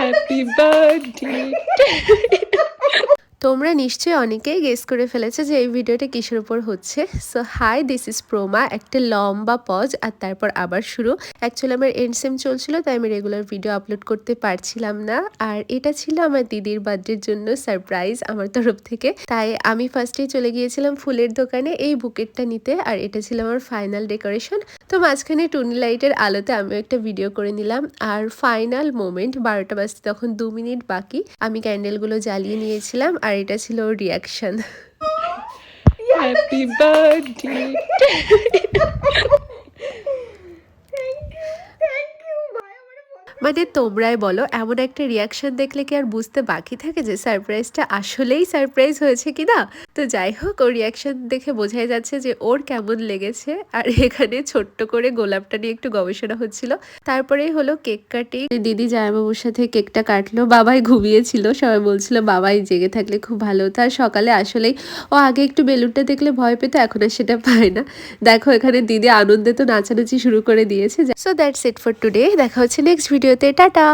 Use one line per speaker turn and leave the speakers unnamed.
Happy birthday. তোমরা নিশ্চয়ই অনেকেই গেস করে ফেলেছো যে এই ভিডিওটা কিসের উপর হচ্ছে। So hi, this is Proma. একটা লম্বা পজ আর তারপর আবার শুরু। অ্যাকচুয়ালি আমার এন্ড সেম চলছিল, তাই আমি রেগুলার ভিডিও আপলোড করতে পারছিলাম না। আর এটা ছিল আমার দিদির বার্থডের জন্য সারপ্রাইজ আমার তরফ থেকে। তাই আমি ফার্স্টেই চলে গিয়েছিলাম ফুলের দোকানে এই বুকেটটা নিতে, আর এটা ছিল আমার ফাইনাল ডেকোরেশন। তো মাঝখানে টুনি লাইটের আলোতে আমিও একটা ভিডিও করে নিলাম। আর ফাইনাল মোমেন্ট, 12টা বাজতে তখন 2 মিনিট বাকি, আমি ক্যান্ডেলগুলো জ্বালিয়ে নিয়েছিলাম আর এটা ছিল ওর রিয়াকশন। Happy birthday. মানে তোমরাই বলো, এমন একটা রিয়াকশন দেখলে কি আর বুঝতে বাকি থাকে যে সারপ্রাইজটা আসলেই সারপ্রাইজ হয়েছে কিনা। তো যাই হোক, ওর রিয়াকশন দেখে বোঝাই যাচ্ছে যে ওর কেমন লেগেছে। আর এখানে ছোট্ট করে গোলাপটা নিয়ে একটু গবেষণা হচ্ছিল। তারপরেই হলো কেক কাটিং। দিদি জামাইবাবুর সাথে কেকটা কাটলো। বাবাই ঘুমিয়েছিল, সবাই বলছিল বাবাই জেগে থাকলে খুব ভালো হতো। আর সকালে আসলেই ও আগে একটু বেলুনটা দেখলে ভয় পেতো, এখন আর সেটা পায় না। দেখো এখানে দিদি আনন্দে তো নাচানাচি শুরু করে দিয়েছে। So that's it for today. দেখা হচ্ছে নেক্সট ভিডিওতে। টাটা।